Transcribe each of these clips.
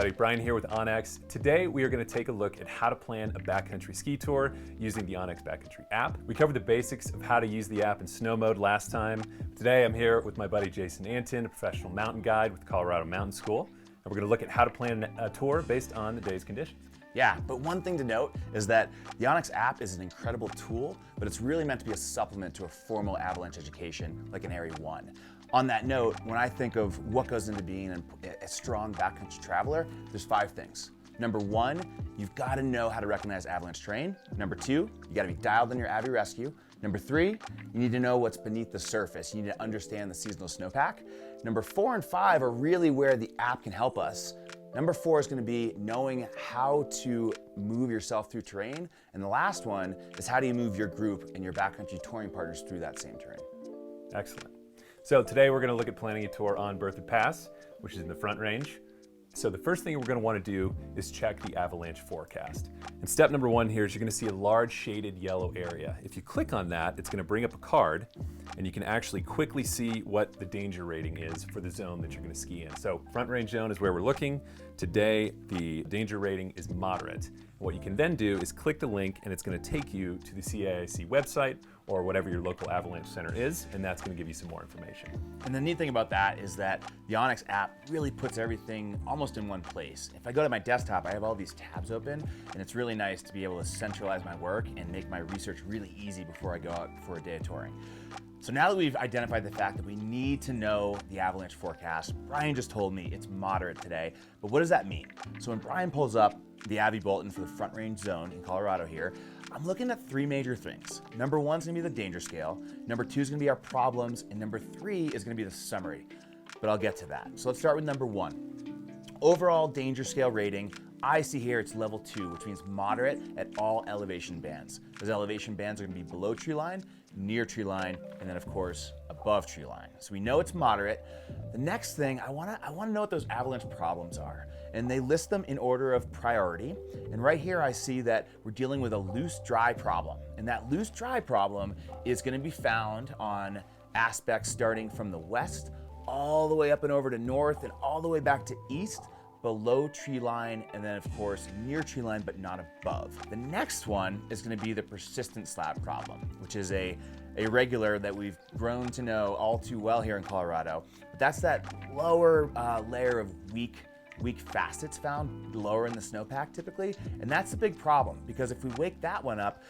everybody, Brian here with onX. Today we are going to take a look at how to plan a backcountry ski tour using the onX Backcountry app. We covered the basics of how to use the app in snow mode last time. Today I'm here with my buddy Jason Anton, a professional mountain guide with Colorado Mountain School. And we're going to look at how to plan a tour based on the day's conditions. Yeah, but one thing to note is that the onX app is an incredible tool, but it's really meant to be a supplement to a formal avalanche education like an Area 1. On that note, when I think of what goes into being a strong backcountry traveler, there's 5 things. Number 1, you've got to know how to recognize avalanche terrain. Number 2, you got to be dialed in your Avy rescue. Number 3, you need to know what's beneath the surface. You need to understand the seasonal snowpack. Number 4 and 5 are really where the app can help us. Number 4 is going to be knowing how to move yourself through terrain. And the last one is how do you move your group and your backcountry touring partners through that same terrain. Excellent. So today we're going to look at planning a tour on Berthoud Pass, which is in the Front Range. So the first thing we're going to want to do is check the Avalanche Forecast. And step number 1 here is you're going to see a large shaded yellow area. If you click on that, it's going to bring up a card and you can actually quickly see what the danger rating is for the zone that you're going to ski in. So Front Range zone is where we're looking. Today, the danger rating is moderate. What you can then do is click the link and it's going to take you to the CAIC website or whatever your local avalanche center is, and that's going to give you some more information. And the neat thing about that is that the onX app really puts everything almost in one place. If I go to my desktop, I have all these tabs open, and it's really nice to be able to centralize my work and make my research really easy before I go out for a day of touring. So now that we've identified the fact that we need to know the avalanche forecast, Brian just told me it's moderate today, but what does that mean? So when Brian pulls up the Avy bulletin for the Front Range zone in Colorado here, I'm looking at 3 major things. Number 1 is gonna be the danger scale, number 2 is gonna be our problems, and number 3 is gonna be the summary. But I'll get to that. So let's start with number 1. Overall danger scale rating, I see here it's level 2, which means moderate at all elevation bands. Those elevation bands are gonna be below tree line, near tree line, and then of course, above tree line. So we know it's moderate. The next thing, I wanna know what those avalanche problems are. And they list them in order of priority. And right here I see that we're dealing with a loose dry problem. And that loose dry problem is gonna be found on aspects starting from the west, all the way up and over to north, and all the way back to east, below tree line, and then of course near tree line but not above. The next one is going to be the persistent slab problem, which is a regular that we've grown to know all too well here in Colorado. But that's that lower layer of weak facets found lower in the snowpack typically, and that's the big problem because if we wake that one up,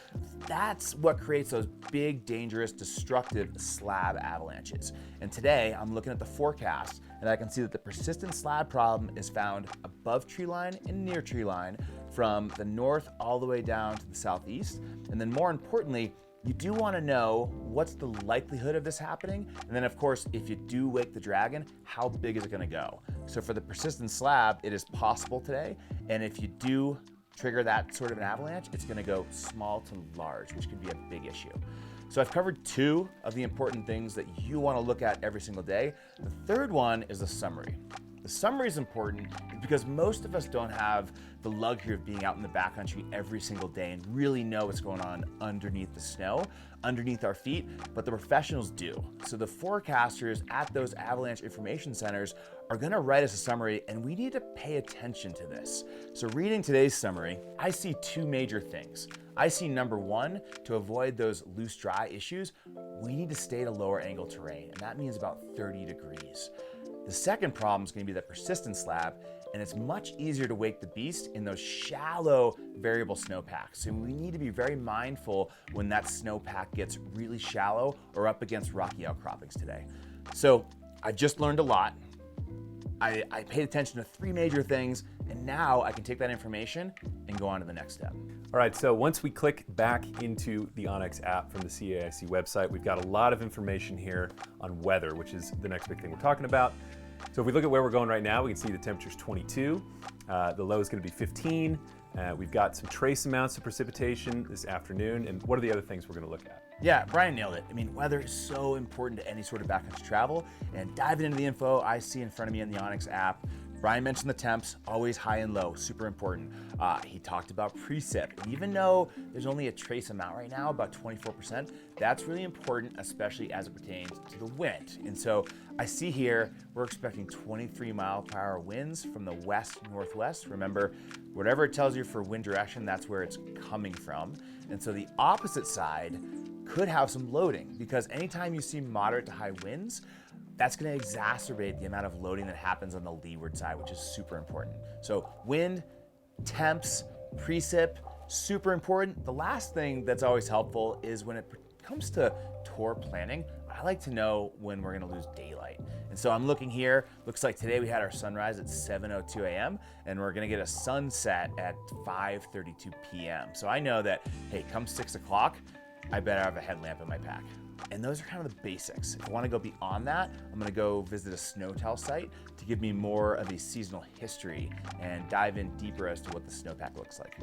that's what creates those big, dangerous, destructive slab avalanches. And today I'm looking at the forecast and I can see that the persistent slab problem is found above tree line and near tree line from the north all the way down to the southeast. And then more importantly, you do want to know what's the likelihood of this happening, and then of course, if you do wake the dragon, how big is it going to go? So for the persistent slab, it is possible today, and if you do trigger that sort of an avalanche, it's going to go small to large, which could be a big issue. So I've covered 2 of the important things that you want to look at every single day. The third one is the summary. The summary is important because most of us don't have the luxury of being out in the backcountry every single day and really know what's going on underneath the snow, underneath our feet, but the professionals do. So the forecasters at those avalanche information centers are gonna write us a summary, and we need to pay attention to this. So reading today's summary, I see 2 major things. I see number 1, to avoid those loose dry issues, we need to stay to lower angle terrain, and that means about 30 degrees. The second problem is going to be the persistent slab, and it's much easier to wake the beast in those shallow variable snowpacks. So we need to be very mindful when that snowpack gets really shallow or up against rocky outcroppings today. So I just learned a lot. I paid attention to 3 major things, and now I can take that information and go on to the next step. All right, so once we click back into the onX app from the CAIC website, we've got a lot of information here on weather, which is the next big thing we're talking about. So if we look at where we're going right now, we can see the temperature's 22, the low is going to be 15. We've got some trace amounts of precipitation this afternoon, and what are the other things we're going to look at? Yeah, Brian nailed it. I mean, weather is so important to any sort of backcountry travel, and diving into the info I see in front of me in the onX app, Brian mentioned the temps, always high and low, super important. He talked about precip. And even though there's only a trace amount right now, about 24%, that's really important, especially as it pertains to the wind. And so I see here, we're expecting 23-mile-per-hour winds from the west-northwest. Remember, whatever it tells you for wind direction, that's where it's coming from. And so the opposite side could have some loading, because anytime you see moderate to high winds, that's going to exacerbate the amount of loading that happens on the leeward side, which is super important. So wind, temps, precip, super important. The last thing that's always helpful is when it comes to tour planning, I like to know when we're going to lose daylight. And so I'm looking here, looks like today we had our sunrise at 7:02 a.m. and we're going to get a sunset at 5:32 p.m. So I know that, hey, come 6 o'clock, I better have a headlamp in my pack. And those are kind of the basics. If I want to go beyond that, I'm going to go visit a snowtel site to give me more of a seasonal history and dive in deeper as to what the snowpack looks like.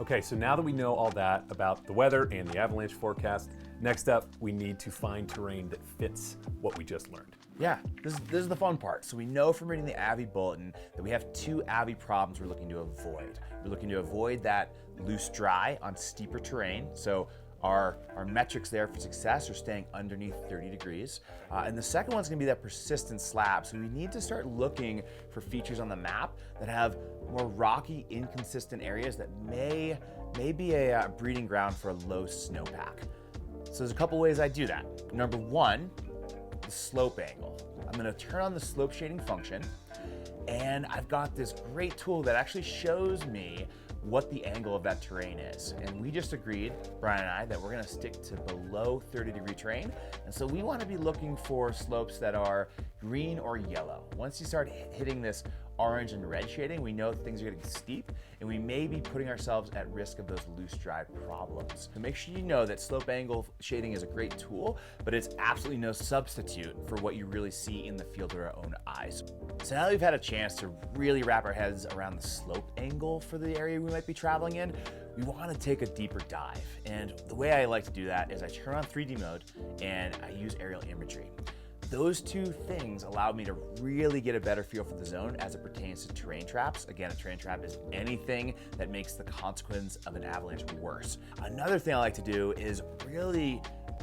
Okay, so now that we know all that about the weather and the avalanche forecast, next up, we need to find terrain that fits what we just learned. Yeah, this is the fun part. So we know from reading the Avi bulletin that we have 2 Avi problems we're looking to avoid. We're looking to avoid that loose dry on steeper terrain. So our metrics there for success are staying underneath 30 degrees. And the second one's gonna be that persistent slab. So we need to start looking for features on the map that have more rocky, inconsistent areas that may be a breeding ground for a low snowpack. So there's a couple ways I do that. Number 1, the slope angle. I'm gonna turn on the slope shading function, and I've got this great tool that actually shows me what the angle of that terrain is. And we just agreed, Brian and I, that we're gonna stick to below 30-degree terrain. And so we wanna be looking for slopes that are green or yellow. Once you start hitting this orange and red shading, we know things are getting steep, and we may be putting ourselves at risk of those loose dry problems. So make sure you know that slope angle shading is a great tool, but it's absolutely no substitute for what you really see in the field with our own eyes. So now that we've had a chance to really wrap our heads around the slope angle for the area we might be traveling in, we want to take a deeper dive. And the way I like to do that is I turn on 3D mode and I use aerial imagery. Those 2 things allow me to really get a better feel for the zone as it pertains to terrain traps. Again, a terrain trap is anything that makes the consequence of an avalanche worse. Another thing I like to do is really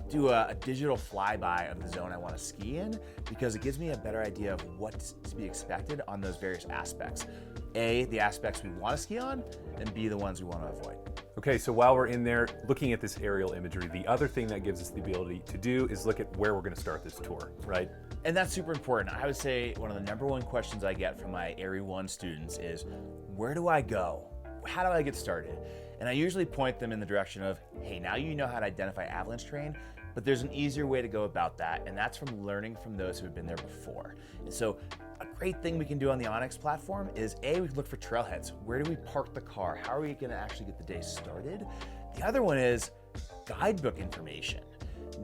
do a digital flyby of the zone I want to ski in, because it gives me a better idea of what's to be expected on those various aspects. A, the aspects we want to ski on, and B, the ones we want to avoid. Okay, so while we're in there looking at this aerial imagery, the other thing that gives us the ability to do is look at where we're gonna start this tour, right? And that's super important. I would say one of the number 1 questions I get from my Area 1 students is, where do I go? How do I get started? And I usually point them in the direction of, hey, now you know how to identify avalanche terrain, but there's an easier way to go about that, and that's from learning from those who have been there before. And so a great thing we can do on the onX platform is A, we can look for trailheads. Where do we park the car? How are we gonna actually get the day started? The other one is guidebook information.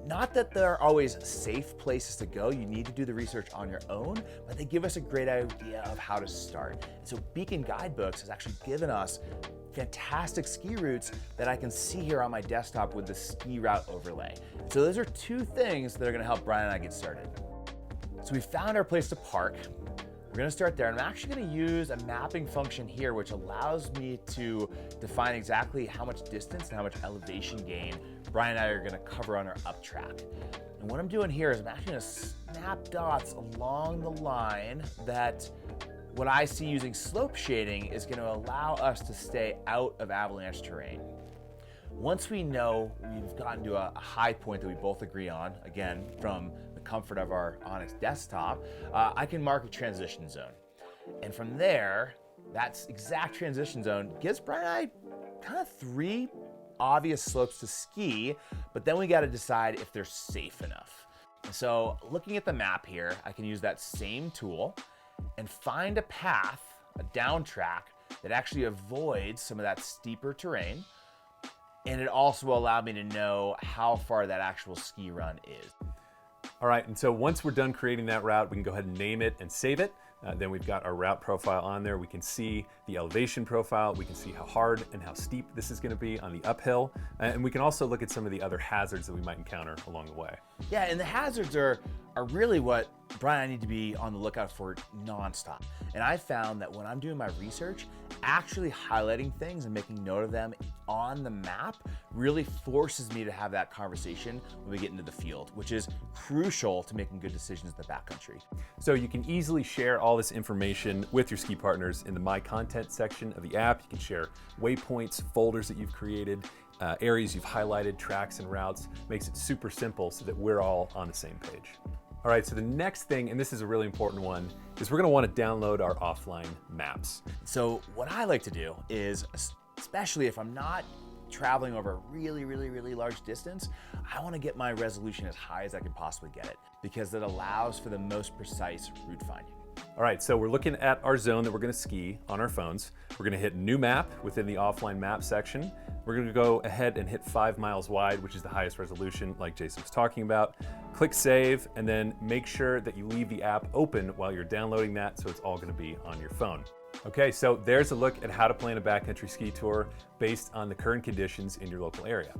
Not that there are always safe places to go, you need to do the research on your own, but they give us a great idea of how to start. And so Beacon Guidebooks has actually given us fantastic ski routes that I can see here on my desktop with the ski route overlay. So those are 2 things that are gonna help Brian and I get started. So we found our place to park. We're gonna start there, and I'm actually gonna use a mapping function here, which allows me to define exactly how much distance and how much elevation gain Brian and I are gonna cover on our up track. And what I'm doing here is I'm actually gonna snap dots along the line that what I see using slope shading is gonna allow us to stay out of avalanche terrain. Once we know we've gotten to a high point that we both agree on, again, from the comfort of our onX desktop, I can mark a transition zone. And from there, that exact transition zone gives Brian and I kind of 3 obvious slopes to ski, but then we gotta decide if they're safe enough. So looking at the map here, I can use that same tool and find a path, a down track, that actually avoids some of that steeper terrain. And it also allowed me to know how far that actual ski run is. All right, and so once we're done creating that route, we can go ahead and name it and save it. Then we've got our route profile on there. We can see the elevation profile. We can see how hard and how steep this is going to be on the uphill. And we can also look at some of the other hazards that we might encounter along the way. Yeah, and the hazards are really what Brian and I need to be on the lookout for nonstop. And I found that when I'm doing my research, actually highlighting things and making note of them on the map really forces me to have that conversation when we get into the field, which is crucial to making good decisions in the backcountry. So you can easily share all this information with your ski partners in the My Content section of the app. You can share waypoints, folders that you've created, areas you've highlighted, tracks and routes. Makes it super simple so that we're all on the same page. All right, so the next thing, and this is a really important one, is we're gonna wanna download our offline maps. So what I like to do is, especially if I'm not traveling over a really large distance, I wanna get my resolution as high as I can possibly get it, because that allows for the most precise route finding. All right, so we're looking at our zone that we're gonna ski on our phones. We're gonna hit new map within the offline map section. We're gonna go ahead and hit 5 miles wide, which is the highest resolution like Jason was talking about. Click save, and then make sure that you leave the app open while you're downloading that, so it's all gonna be on your phone. Okay, so there's a look at how to plan a backcountry ski tour based on the current conditions in your local area.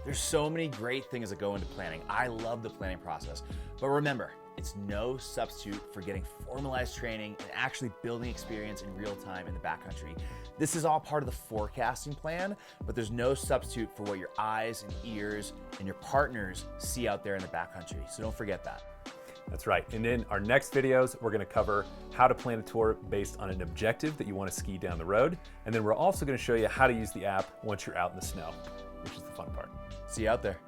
There's so many great things that go into planning. I love the planning process, but remember, it's no substitute for getting formalized training and actually building experience in real time in the backcountry. This is all part of the forecasting plan, but there's no substitute for what your eyes and ears and your partners see out there in the backcountry. So don't forget that. That's right. And in our next videos, we're gonna cover how to plan a tour based on an objective that you wanna ski down the road. And then we're also gonna show you how to use the app once you're out in the snow, which is the fun part. See you out there.